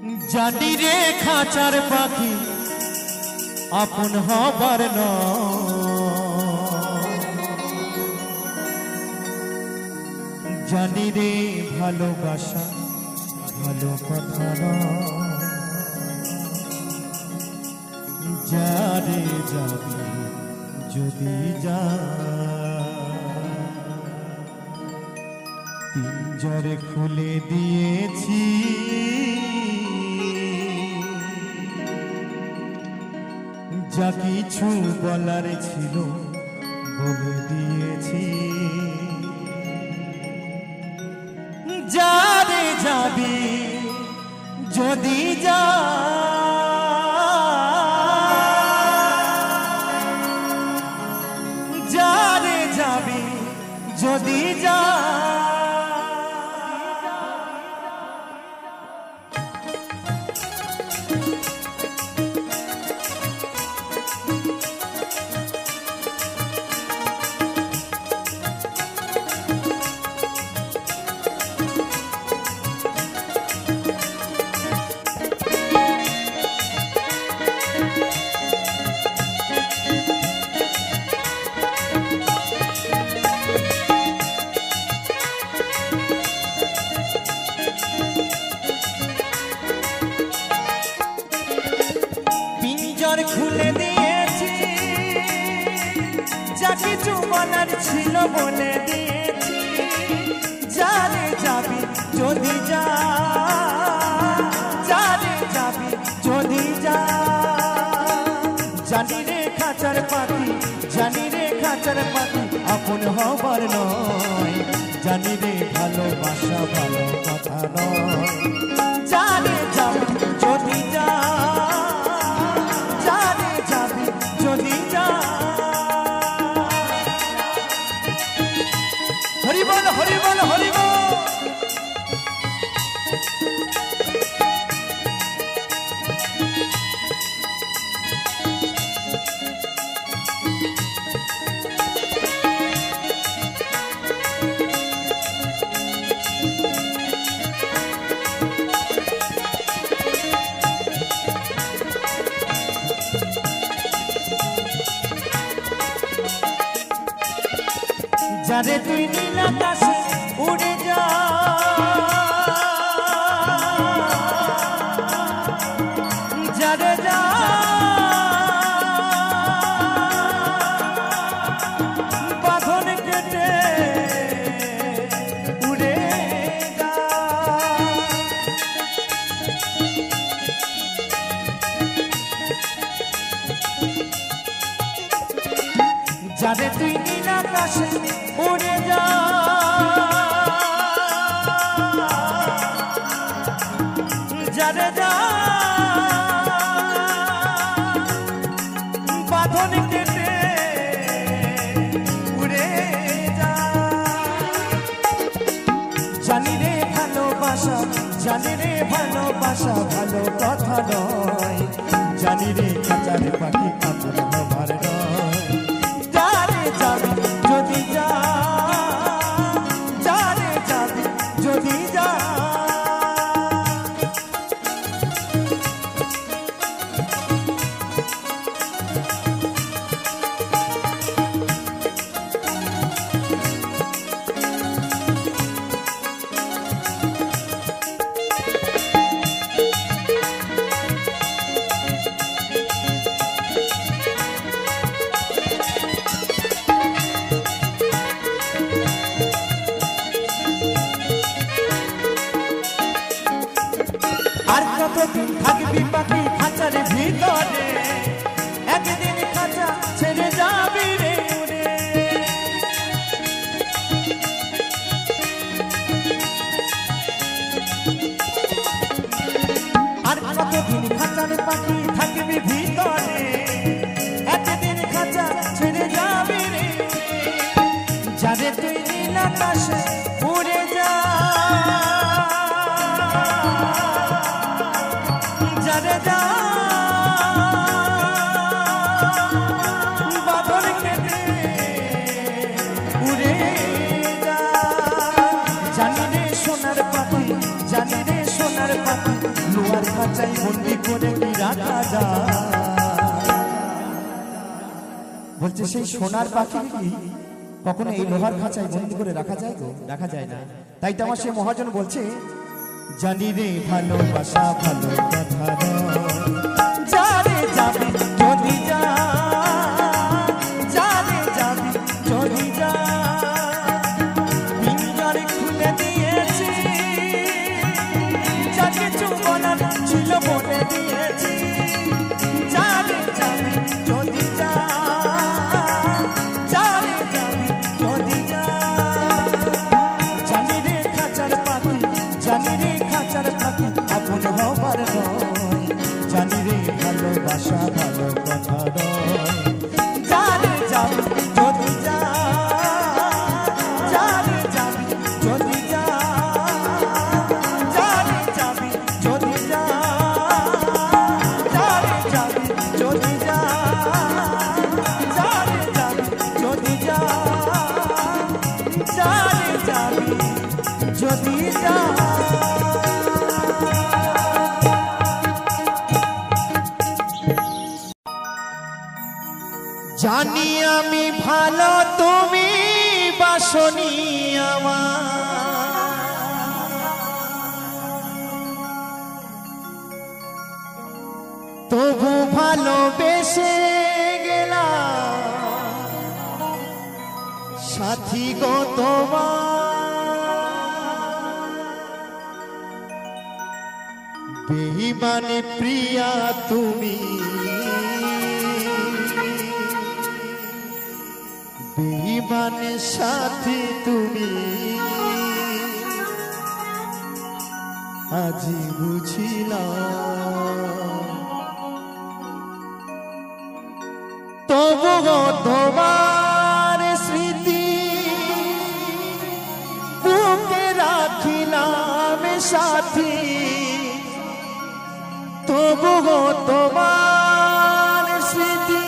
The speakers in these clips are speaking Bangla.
জানি রে খাঁচার পাখি আপন হবার জানি রে ভালোবাসা ভালো কথা যারে যাবি যদি যা পিঞ্জরে খুলে দিয়েছি যা কিছু বলার ছিল বলে দিয়েছি যারে যাবি যদি যা যারে যাবি যদি যা খুলে দিয়েছি যা কিছু বলার ছিল বলে দিয়েছি যারে যাবি যদি যা যারে যাবি যদি যা জানি রে খাঁচার পাখি জানি রে খাঁচার পাখি আপন হবার নয় জানি রে ভালোবাসা ভালো কথা নয় যারে যাবি যদি যা হরিবল হরিবল হরিবল যারে তুই নীল আকাশে উড়ে যা যারে যা বাঁধন কেটে উড়ে যা যারে তুই নীল আকাশে উড়ে যা যারে যা বাঁধন কেটে উড়ে যা জানি রে ভালোবাসা জানি রে ভালোবাসা ভালো কথা নয় জানি রে খাঁচার পাখি আপন হবার নয় যারে যাবি যদি যা যারে যাবি যদি যা আর কতদিন থাকবি পাখি খাঁচার ভিতরে একদিন খাঁচা ছেড়ে যাবি রে উড়ে আর কতদিন খাঁচার পাখি থাকবি ভিতরে একদিন খাঁচা ছেড়ে যাবি রে যারে তুই নীল আকাশে উড়ে যা যারে যা বাঁধন কেটে উড়ে যা জানি রে সোনার পাখি জানি রে সোনার পাখি লোহার খাঁচায় বন্দি করে কি রাখা যায়? বলছে সেই সোনার পাখি কি কখনো এই লোহার খাঁচায় বন্দি করে রাখা যায় গো? রাখা যায় না। তাই তো আমার সে মহাজন বলছে, জানি রে ভালোবাসা ভালো কথা নয়, যারে যাবি যদি যা, যারে যাবি যদি যা, পিঞ্জর খুলে দিয়েছি, যা কিছু বলার ছিল বলে দিয়েছি, যারে যাবি যদি যা, যারে যাবি যদি যা। জানি রে খাঁচার পাখি, জানি রে খাঁচার পাখি আপন হবার নয়, জানি রে ভালোবাসা ভালো কথা নয়, যারে যাবি যদি যা, যারে যাবি যদি যা, যারে যাবি যদি যা, যারে যাবি যদি যা, যারে যাবি যদি যা, যারে যাবি যদি যা। জানি আমি ভালো তুমি বাসনি আমার, তবু ভালোবেসে গেলাম সাথী গো তোমার, বেঈমানে প্রিয়া তুমি, বেঈমানে সাথী তুমি, আজি বুঝিলাম। তবু তোমার স্মৃতি বুকে রাখিলাম সাথী, তবু তোমার স্মৃতি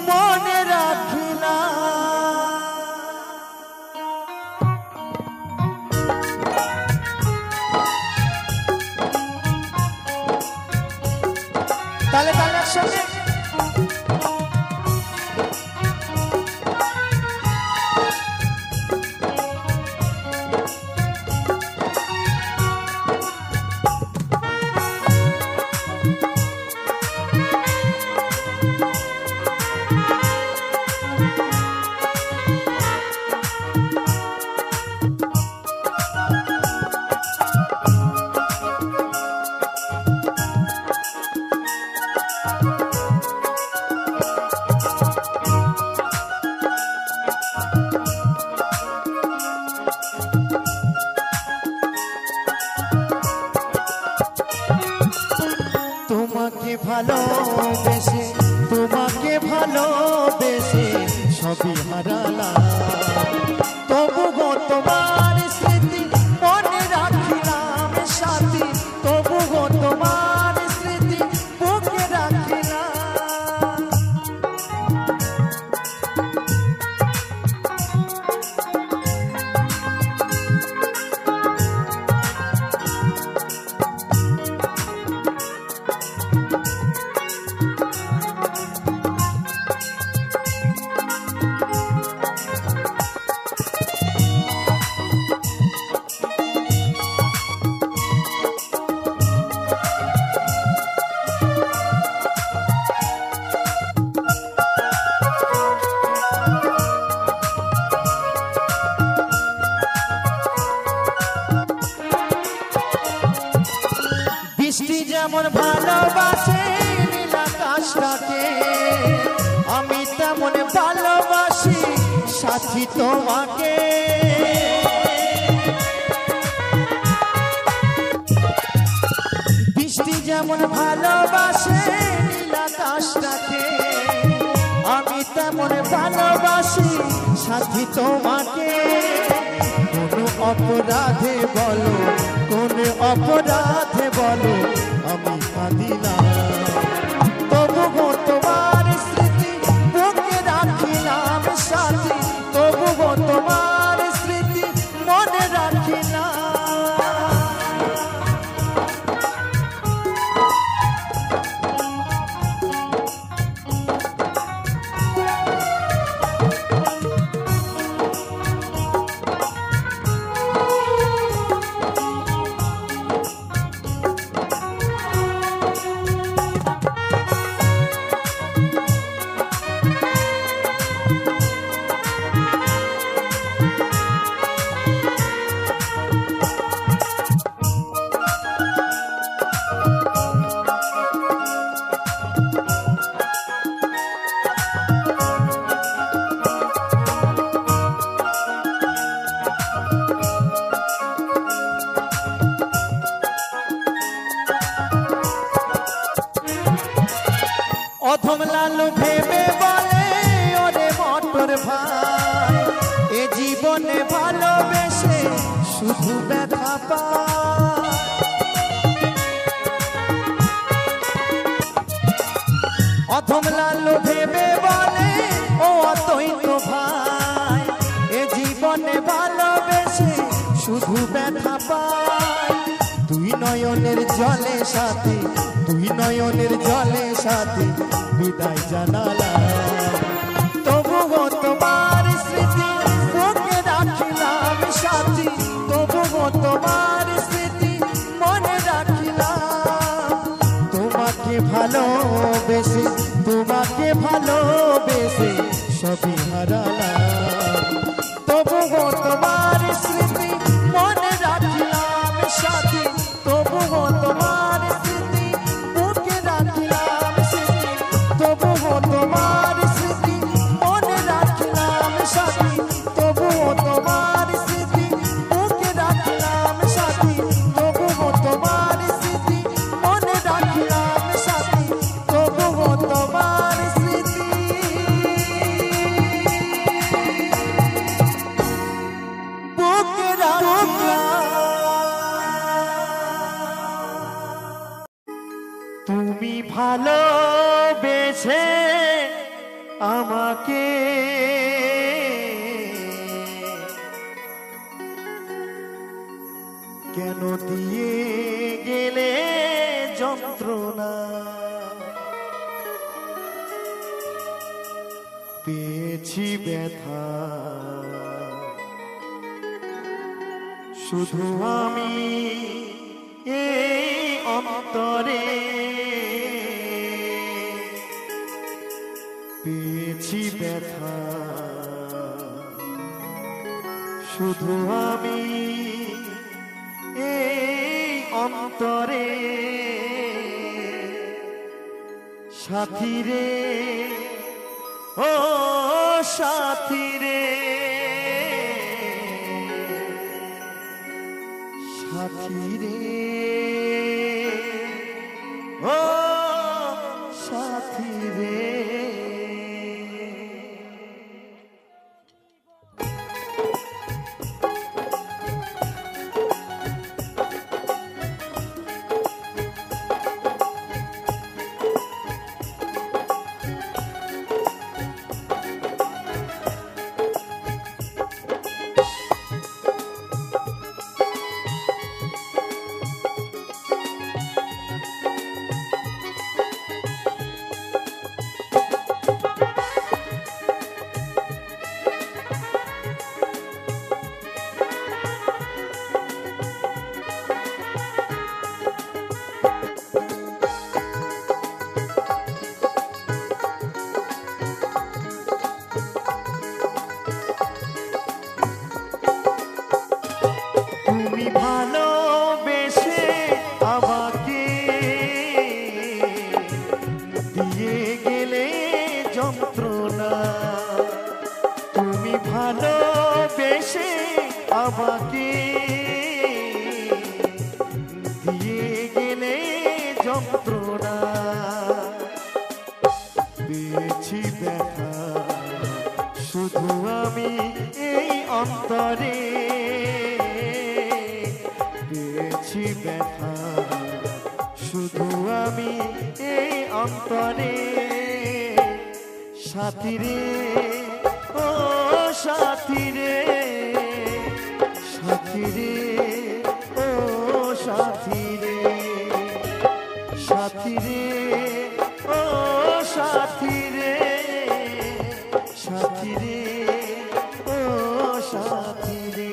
মনে রাখিলাম। তাহলে তাহলে একসঙ্গে তোমাকে ভালোবেসে, তোমাকে ভালোবেসে সবই হারালাম, তবু গো তোমার স্মৃতি মনে রাখিলাম সাথী, তবু গো তোমার স্মৃতি বুকে রাখিলাম। বৃষ্টি যেমন ভালোবাসে নীল আকাশটাকে, আমি তেমন ভালোবাসি সাথী তোমাকে। বৃষ্টি যেমন ভালোবাসে নীল আকাশটাকে, আমি তেমন ভালোবাসি সাথী তোমাকে। কোন অপরাধে বলো, কোন অপরাধে বলো আমি কাঁদিলাম, তবু তোমার স্মৃতি বুকে রাখিলাম সাথী, তবু তোমার স্মৃতি মনে রাখিলাম। অধম লালু ভেবে বলে ওরে মটর ভাই এ জীবনে ভালোবেসে শুধু ব্যথা পায়। অধম লালু ভেবে বলে ও অদ্বৈত ভাই এ জীবনে ভালোবেসে শুধু ব্যথা পায়। দুই নয়নের জলে সাথে দুই নয়নের জলে সাথে বিদায় জানালাম, তবুও তোমার স্মৃতি বুকে রাখিলাম সাথী, তবুও তোমার স্মৃতি মনে রাখিলাম। তোমাকে ভালোবেসে তোমাকে ভালোবেসে সবই হারালাম, তবুও তোমার স্মৃতি মনে রাখিলাম সাথী, তবুও তোমার স্মৃতি বুকে রাখিলাম স্মৃতি, তবুও তোমার স্মৃতি মনে রাখিলাম সাথী, তবুও তোমার স্মৃতি বুকে রাখিলাম সাথী, তবুও তোমার স্মৃতি মনে রাখিলাম সাথী, তবুও তোমার স্মৃতি বুকে রাখিলাম। তুমি ভালোবেসে আমাকে কেন দিয়ে গেলে যন্ত্রণা, পেয়েছি ব্যথা শুধু আমি এই অন্তরে, পেয়েছি ব্যথা শুধু আমি এই অন্তরে। সাথী রে ও সাথী রে, সাথী রে ও সাথী রে। ভালোবেসে আমাকে দিয়ে গেলে যন্ত্রণা, তুমি ভালোবেসে আমাকে দিয়ে গেলে যন্ত্রণা, পেয়েছি ব্যথা শুধু আমি এই অন্তরে, পেয়েছি ব্যথা শুধু আমি এই অন্তরে। সাথী রে ও সাথী রে, সাথী রে ও সাথী রে, সাথী রে ও সাথী রে, সাথী রে ও সাথী রে।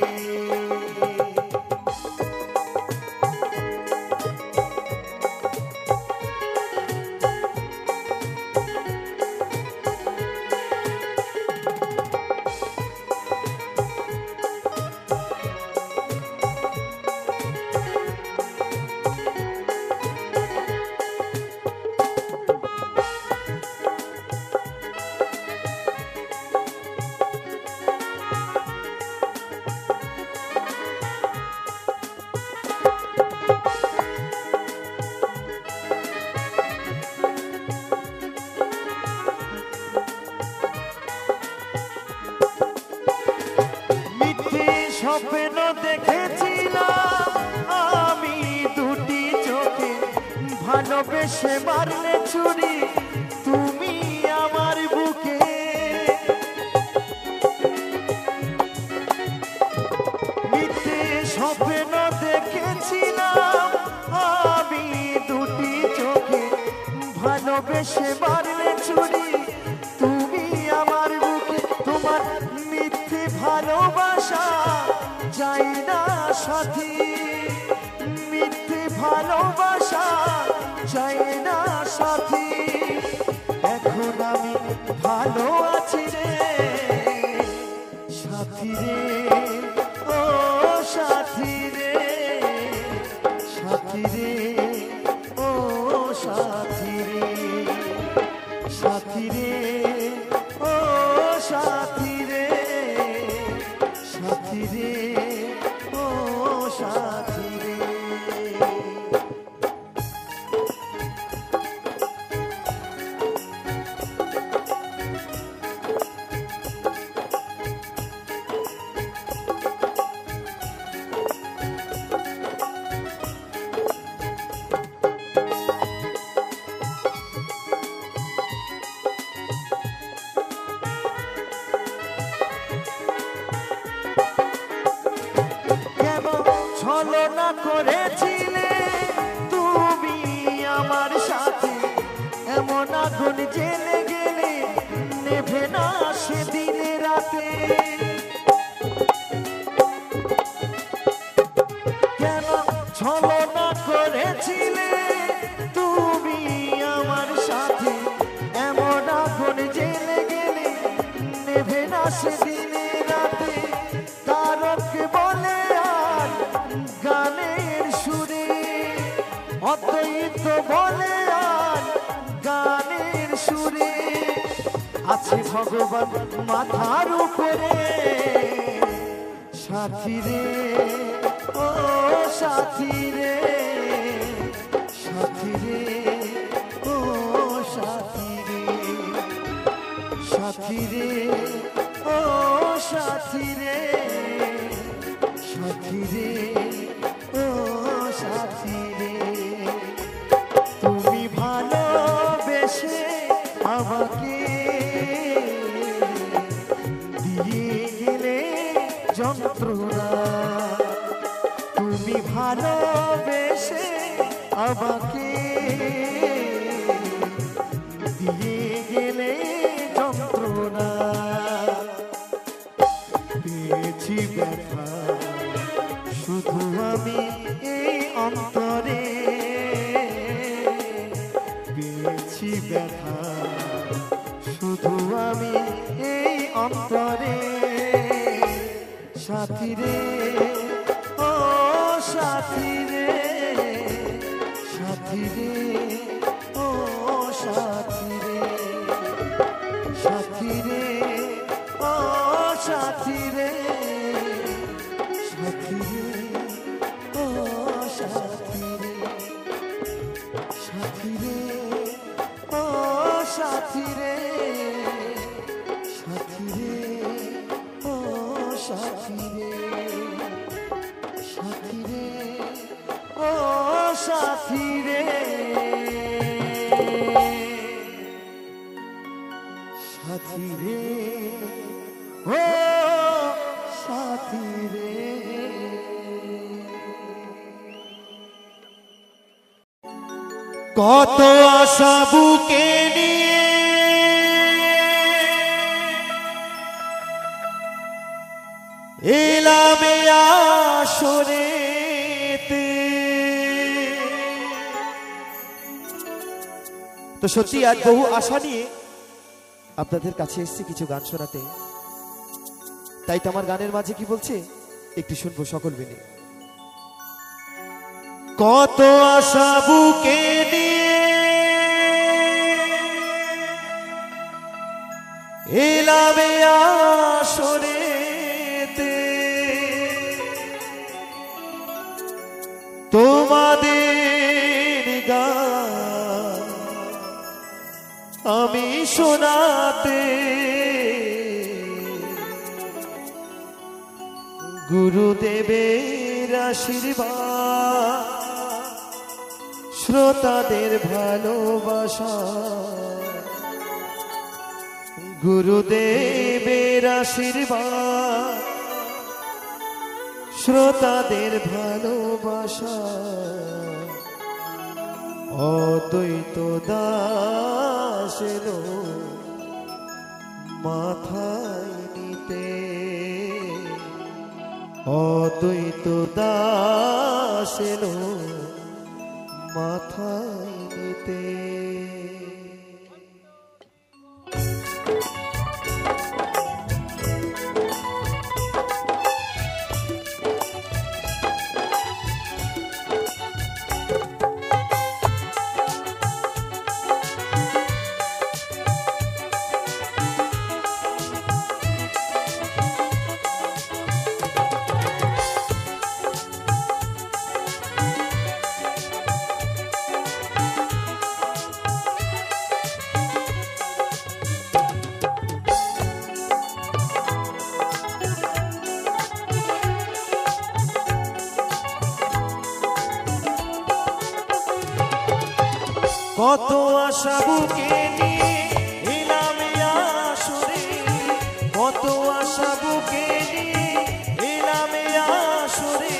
ভালোবেসে মারলে ছুরি তুমি আমার বুকে। মিথ্যে স্বপ্ন দেখেছিলাম আমি দুটি চোখে, ভালোবেসে মারলে ছুরি তুমি আমার বুকে। তোমার মিথ্যে ভালোবাসা যায় না সাথী, মিথ্যে ভালোবাসা যায় না সাথী। এখন আমি ভালো আছি রে সাথী রে, ও সাথী রে, সাথী রে, ও সাথী রে, সাথী রে, ও সাথী রে, সাথী রে, ও সাথী রে। ছলনা করেছিলে তুমি আমার সাথে, এমন আগুন জেলে গেলে নেভে না সেদিনে রাতে। কেন ছলনা করেছিলে তুমি আমার সাথে, এমন আগুন জেলে গেলে নেভে না সেদিনে রাতে। তারকে বলে গানের সুরে, অদ্বৈত বলে আর গানের সুরে, আছে ভগবান মাথার উপরে। সাথী রে, ও সাথী রে, সাথী রে, ও সাথী রে, সাথী রে, ও সাথী রে, সাথী রে, ও সাথী রে। তুমি ভালোবেসে আমাকে দিয়ে গেলে যন্ত্রণা, তুমি ভালোবেসে আমাকে দিয়ে গেলে যন্ত্রণা। পেয়েছি ব্যথা শুধু আমি এই অন্তরে, পেয়েছি ব্যথা শুধু আমি এই অন্তরে। সাথী রে, ও সাথী রে, সাথী রে, ও সাথী রে, সাথী রে, ও সাথী রে, সাথী রে, ও সাথী রে, সাথী রে, ও সাথী রে, সাথী রে, ও সাথী রে, সাথী রে, ও সাথী রে, সাথী রে, ও সাথী রে। কত আশা বুকে নিয়ে এলাম আসরেতে, তো সত্যি আজ বহু আশা নিয়ে আপনাদের কাছে এসেছি কিছু গান শোনাতে। তাই তো আমার গানের মাঝে কি বলছে একটু শুনবো সকল মিলে। কত আশা বুকে নিয়ে এলাম আসরেতে, তোমাদের গান আমি শোনাতে, গুরুদেবের আশীর্বাদ শ্রোতাদের ভালোবাসা গুরুদেবের আশীর্বাদ শ্রোতাদের ভালোবাসা অদ্বৈত দাস এলো মাথায় নিতে অদ্বৈত দাস এলো মাথায় নিতে কত আশা বুকে নিয়ে এলাম আসরে কত আশা বুকে নিয়ে এলাম আসরে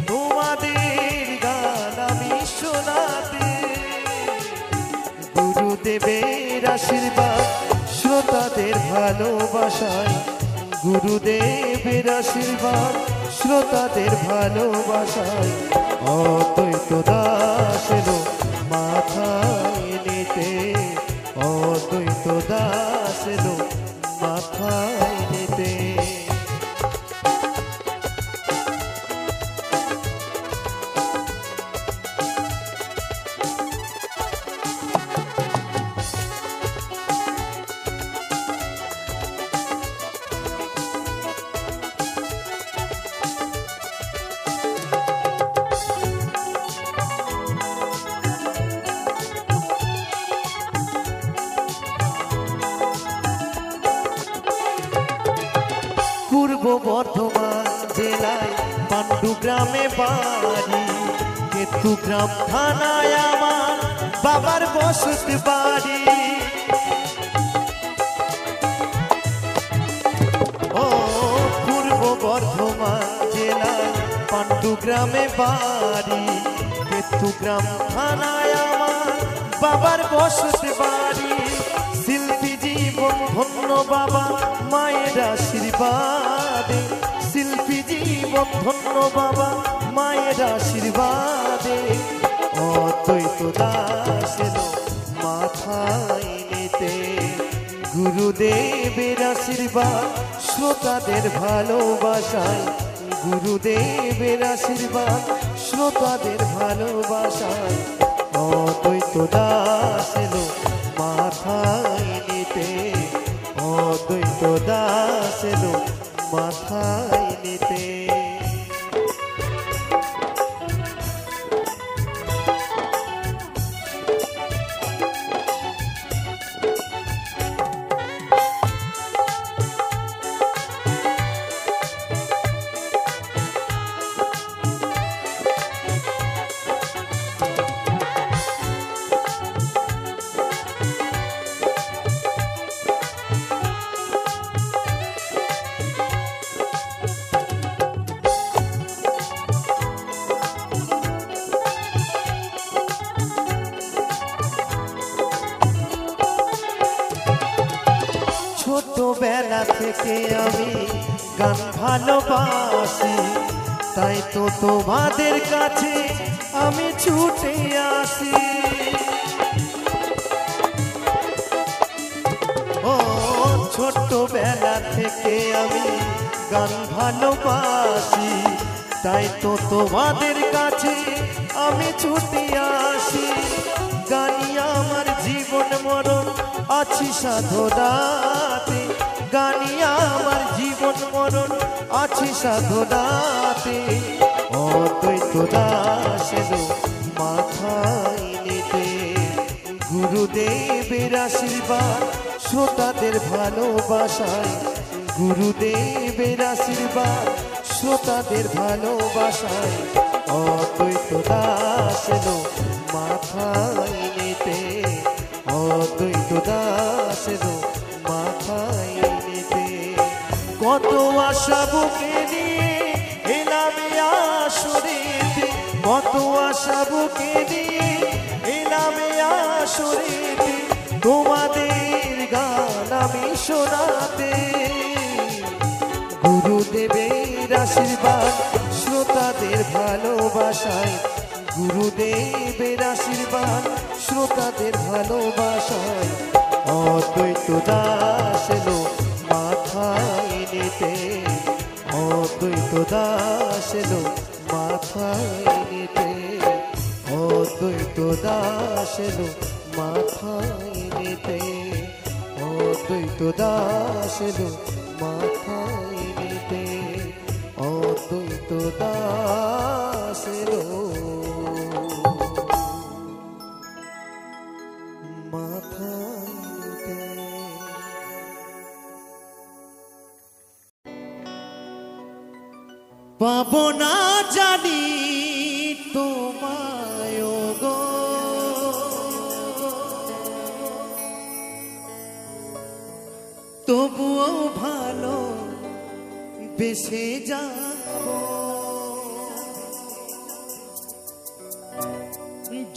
তোমাদের গান আমি শোনাতে গুরুদেবের আশীর্বাদ শ্রোতাদের ভালোবাসায় গুরুদেবের আশীর্বাদ শ্রোতাদের ভালোবাসায় অদ্বৈত দাস এলো মাথায় নিতে অদ্বৈত দাস এলো মাথায় নিতে পূর্ব বর্ধমান জেলায় পাণ্ডু গ্রামে বাড়ি কেতু গ্রাম থানায় আমার বাবার বসত বাড়ি ও পূর্ব বর্ধমান জেলায় পাণ্ডু গ্রামে বাড়ি কেতু গ্রাম থানায় আমার বাবার বসত বাড়ি শিল্পী জীবন ধন্য বাবা মায়ের আশীর্বাদে শিল্পী জীবন ধন্য বাবা মায়ের আশীর্বাদে অদ্বৈত দাস এলো মাথায় নিতে গুরুদেবের আশীর্বাদ শ্রোতাদের ভালোবাসায় গুরুদেবের আশীর্বাদ শ্রোতাদের ভালোবাসায় অদ্বৈত দাস এলো মাথায় নিতে অদ্বৈত দাস এলো মাথায় নিতে ছোটবেলা থেকে আমি গান ভালোবাসি তাই তো তোমাদের কাছে আমি ছুটে আসি ও ছোটবেলা থেকে আমি গান ভালোবাসি তাই তো তোমাদের কাছে আমি ছুটে আসি গানি আমার জীবন মরণ আছি সাধনাতে গানি আমার জীবন মরণ আছি সাধনাতে অদ্বৈত দাস এলো মাথায় নিতে গুরুদেবের আশীর্বাদ শ্রোতাদের ভালোবাসায় গুরুদেবের আশীর্বাদ শ্রোতাদের ভালোবাসায় অদ্বৈত দাস এলো মাথায় নিতে, অদ্বৈত দাসের মাথায় নিতে। কত আশা বুকে নিয়ে এলাম আসরেতে, কত আশা বুকে নিয়ে এলাম আসরেতে, তোমাদের গান আমি শোনাতে। গুরুদেবের আশীর্বাদ শ্রোতাদের ভালোবাসায়, গুরুদেবের আশীর্বাদ শ্রোতাদের ভালোবাসায়, অদ্বৈত দাস এলো মাথায় নিতে, অদ্বৈত দাস এলো মাথায় নিতে, অদ্বৈত দাস এলো মাথায় নিতে, অদ্বৈত দাস এলো মাথায় নিতে, অদ্বৈত দাস এলো মাথায় নিতে। পাবো না জানি তোমায় গো, তবুও ভালো বেসে যাব।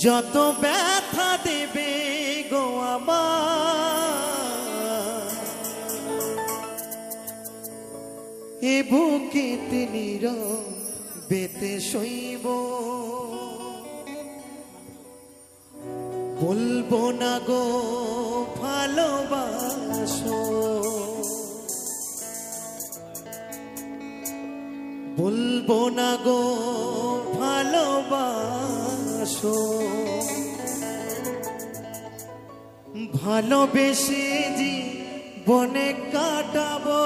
যত ব্যথা দেবে গো আমার, এ বুকে নীরবেতে শৈব। বলবো না গো ভালোবাসো, বলবো না গো ভালোবাসো, ভালোবেসে জীবনে কাটাবো।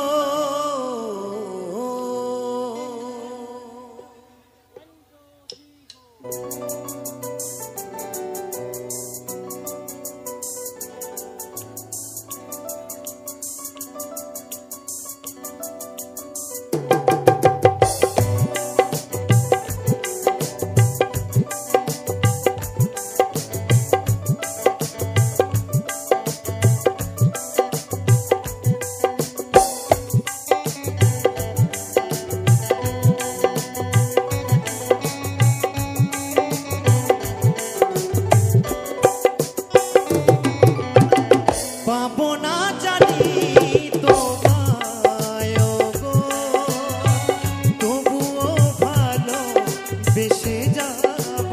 পাবো না জানি তোমায় গো, তবুও ভালো বেসে যাব।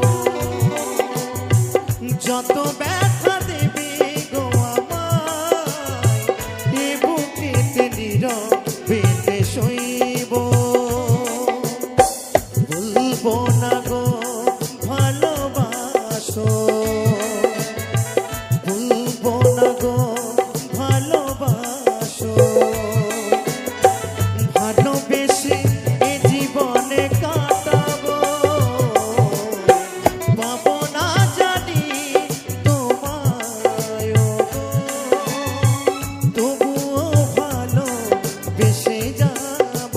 যত ব্যথা দেবে গো আমায়, এ বুকেতে নীরবেতে শৈব। বলবো না গো ভালোবাসো, বলবো না গো ভালোবাসো, ভালোবেসে এ জীবনে কাটাবো। পাবো না জানি তোমায় গো, তবুও ভালো বেসে যাব।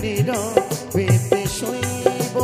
নীরবেতে শৈব।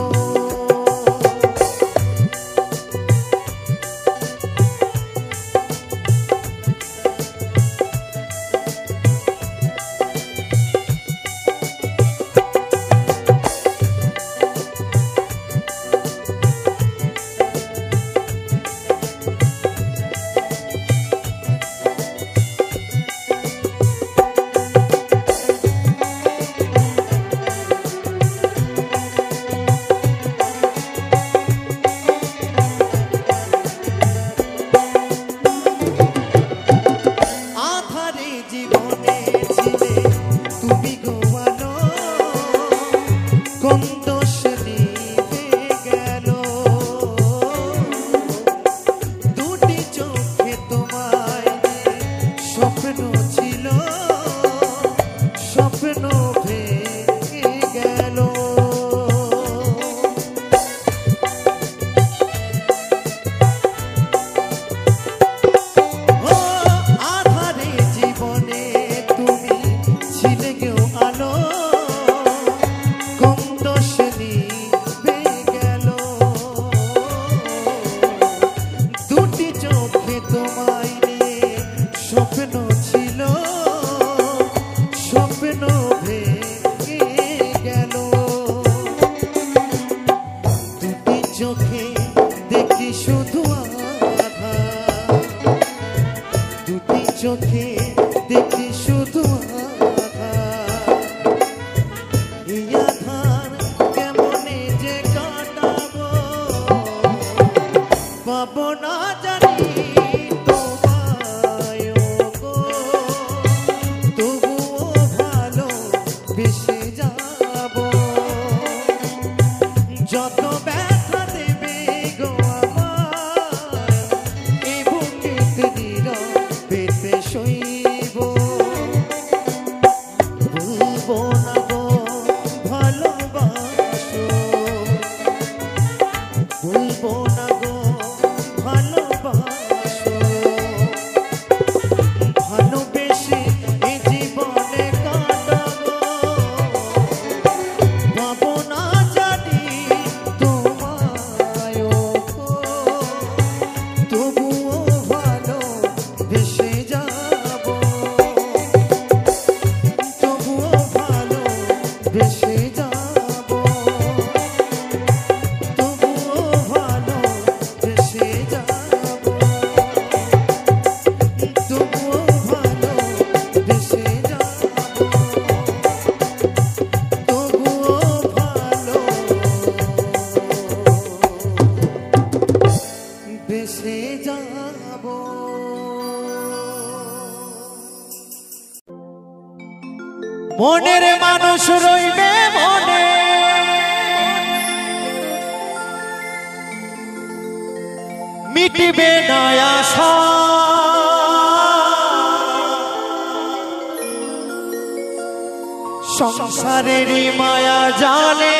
চোখে দেখি শুধু এই আধার কেমনে যে কাটাবো পাবো না জানি তোমায় গো তবুও ভালো বেশি যাবো যত ব্যথা দেবে গো আমার এই বুকেতে নীরবেতে শৈব ভুলবো না গো ভালোবাসো ভুলবো না গো ভালোবাসো ভালোবেসে এই জীবনে কাটাবো পাবো না জানি তোমায় গো তবুও ভালো বেসে যাবো তবুও ভালো বেসে যাবো তবুও ভালো বেসে যাবো তবুও ভালো বেসে যাবো তবুও ভালো বেসে যাবো। মনের মানুষ রইবে মনে মিটিবে না আশা সংসারেরই মায়া জানে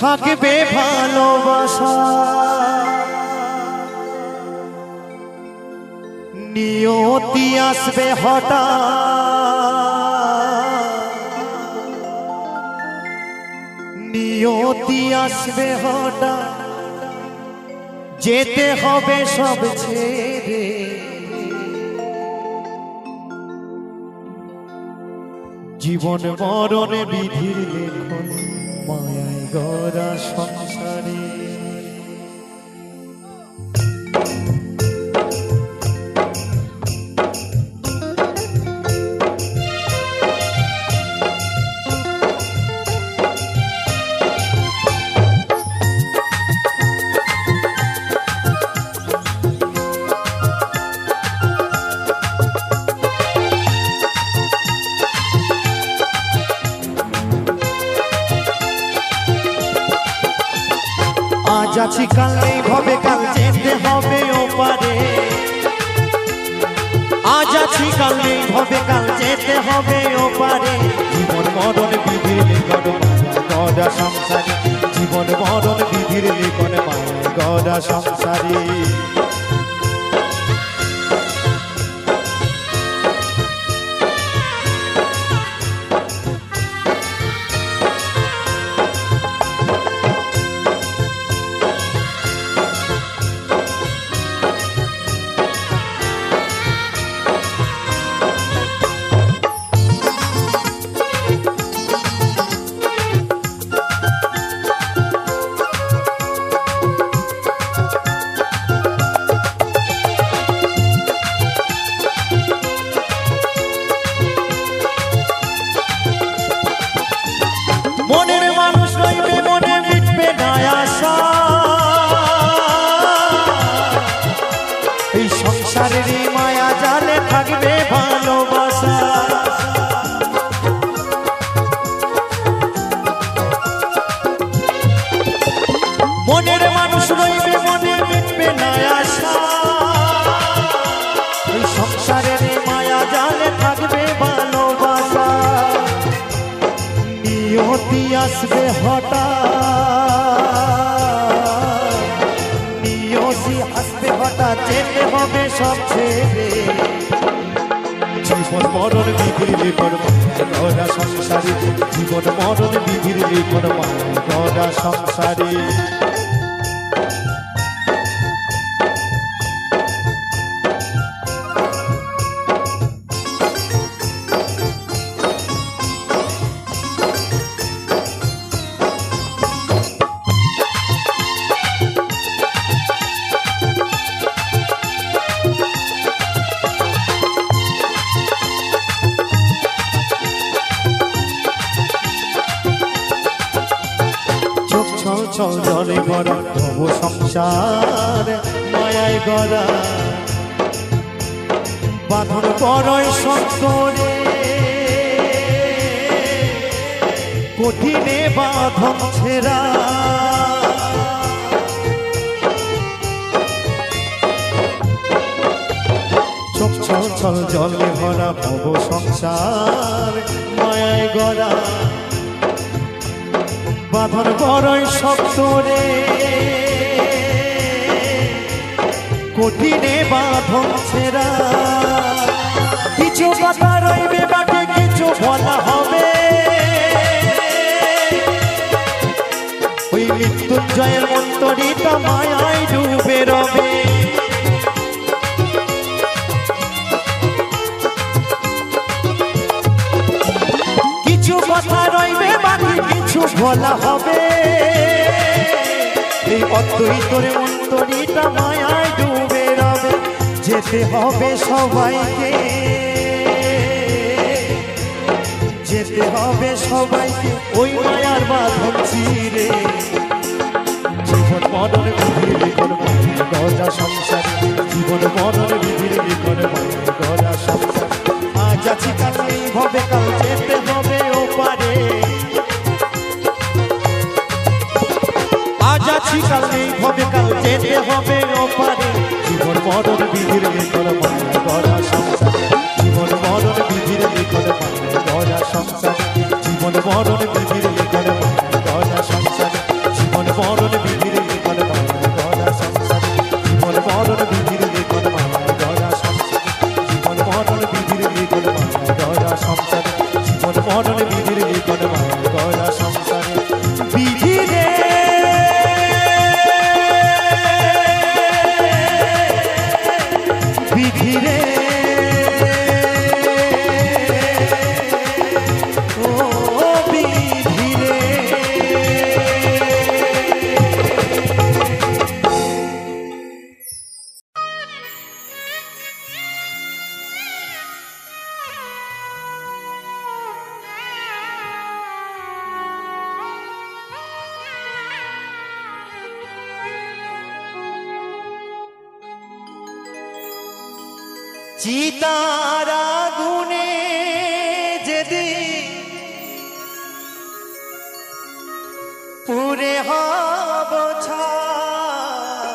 থাকবে ভালোবাসা নিয়তি আসবে হঠাৎ নিয়তি আসবে হঠাৎ যেতে হবে সব ছেড়ে জীবন মরণ বিধির লেখন মায়ায় গড়া সংসারে আজ আছি কাল নেই ভবে কাল যেতে হবে ওপারে আজ আছি কাল নেই ভবে কাল যেতে হবে ওপারে জীবন মরণ বিধির লিখন মায়া গড়া সংসারে জীবন মরণ বিধির লিখন মায়া গড়া সংসারে আসবে হঠাৎ, নিয়তি আসবে হঠাৎ, যেতে হবে সব ছেড়ে। জীবন মরণ বিধির লেখন গড়া সংসারে, জীবন মরণ বিধির লেখন গড়া সংসারে। জলে গড়া ভব সংসার মায়ায় গড়া, বাঁধন বড়ই সন্তরে, কঠিনে বাঁধন ছেড়া। চোখ ছল ছল জলে ভরা ভব সংসার মায়ায় গড়া, বাঁধন বড়ই শক্তরে, কঠিনে বাঁধন ছেড়া। কিছু কথা রইবে বাকি, কিছু বলা হবে, ওই মৃত্যুঞ্জয়ের মন্তরিতা মায়ায় ডুবে রবে। কিছু কথা রইবে বাকি, কিছু বলা হবে, এই অদ্বৈতর মন্তরিতা মায়ায় ডুবে রবে। যেতে হবে সবাইকে, যেতে হবে সবাইকে ওই মায়ার বাঁধন চিরে। জীবন মরণ বিধির লেখন গড়া সংসার, জীবন মরণ বিধির লেখন গড়া সংসার। আজ আছি কাল নেই হবে কাল, যেতে হবে ওপারে। আজ আছি কাল নেই হবে কাল, যেতে হবে ওপারে। জীবন মরণ বিধির লেখন গড়া সংসার, জীবন মরণ বিধির লেখন গড়া সংসার, জীবন মরণ বিধির লেখন গড়া সংসার, জীবন মরণ বিধির লেখন গড়া সংসার, জীবন মরণ বিধির লেখন গড়া সংসার, জীবন মরণ বিধির লেখন গড়া সংসার, জীবন মরণ বিধির লেখন গড়া সংসার। বিধি রে বিধি রে, ও বিধি রে। চিতার আগুনে যেদিন পুড়ে হব ছাই,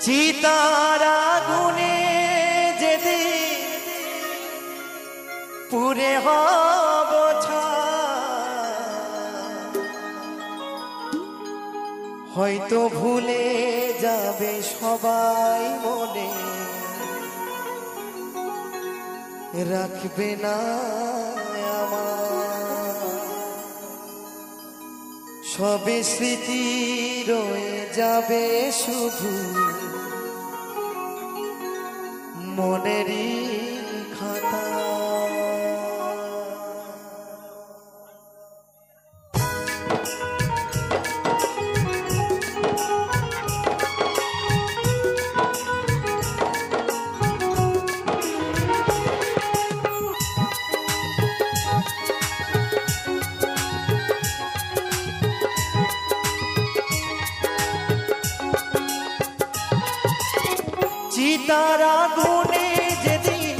চিতার আগুনে যেদিন পুড়ে হব ছাই, হয়তো ভুলে যাবে সবাই মনে, রাখবে না আমার। সবে স্মৃতি রয়ে যাবে শুধু মনেরই খাতা। চিতার আগুনে যেদিন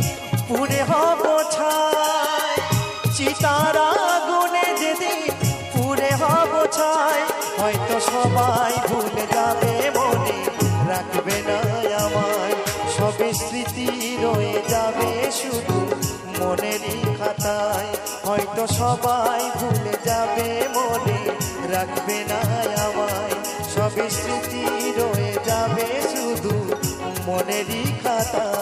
পুড়ে হব ছাই, চিতার আগুনে যেদিন পুড়ে হব ছাই, হয়তো সবাই ভুলে যাবে মনে, রাখবে না আমায়। সবে স্মৃতি রয়ে যাবে শুধু মনেরই খাতায়, হয়তো সবাই ভুলে যাবে মনে রাখবে না আমায় সবে স্মৃতি রয়ে যাবে শুধু মনেরই খাতায়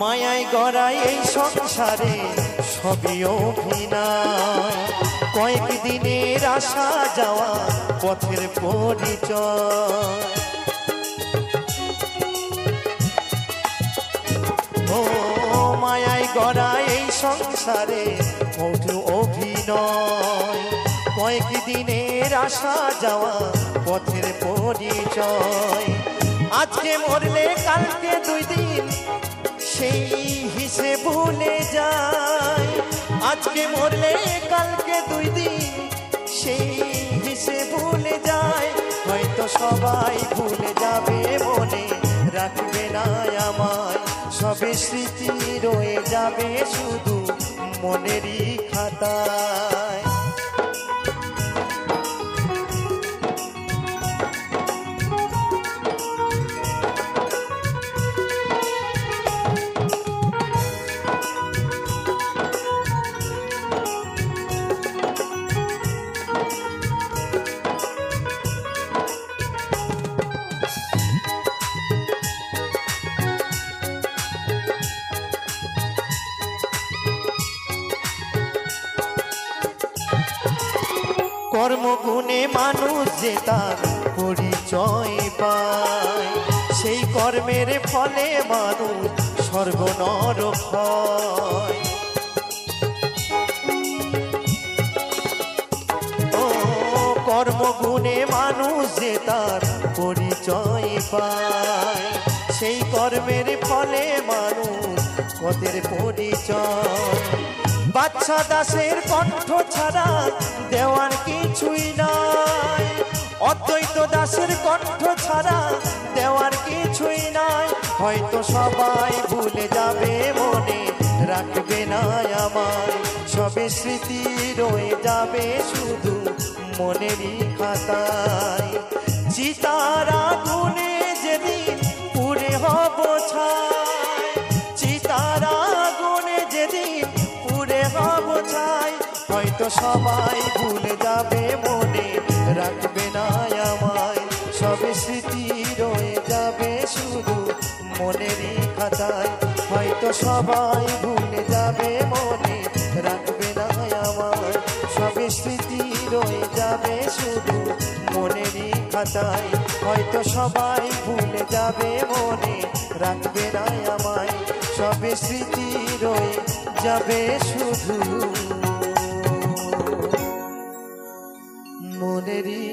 মায়ায় গড়া এই সংসারে সবই অভিনয় কয়েকদিনের আসা যাওয়া পথের পরিচয় ও মায়ায় গড়া এই সংসারে অভিনয় কয়েকদিনের আসা যাওয়া পথের পরিচয় আজকে মরলে কালকে 2 দিন সেই হিসেব ভুলে যায় আজকে মরলে কালকে 2 দিন সেই হিসেব ভুলে যায় হয়তো সবাই ভুলে যাবে মনে রাখবে না আমায় সবে স্মৃতি রয়ে যাবে শুধু মনেরই খাতায় কর্মগুণে মানুষ যে তার পরিচয় পায় সেই কর্মের ফলে মানুষ স্বর্গ নরক হয় ও কর্মগুণে মানুষ যে তার পরিচয় পায় সেই কর্মের ফলে মানুষ কতের পরিচয় বাচ্চা দাসের কণ্ঠ ছাড়া দেওয়ার কিছুই নাই অদ্বৈত দাসের কণ্ঠ ছাড়া দেওয়ার কিছুই নাই হয়তো সবাই ভুলে যাবে মনে রাখবে না আমায় সবে স্মৃতি রয়ে যাবে শুধু মনেরই খাতায় চিতার আগুনে যেদিন পুড়ে হব ছাই চিতার আগুনে যেদিন পুড়ে হব ছাই হয়তো সবাই ভুলে যাবে মনে রাখবে না আমায় সবে স্মৃতি রয়ে যাবে শুধু মনেরই খাতায় হয়তো সবাই ভুলে যাবে মনে রাখবে না আমায় সবে স্মৃতি রয়ে যাবে শুধু মনেরই খাতায় হয়তো সবাই ভুলে যাবে মনে রাখবে না আমায় সবে স্মৃতি রয়ে যাবে শুধু মনেরই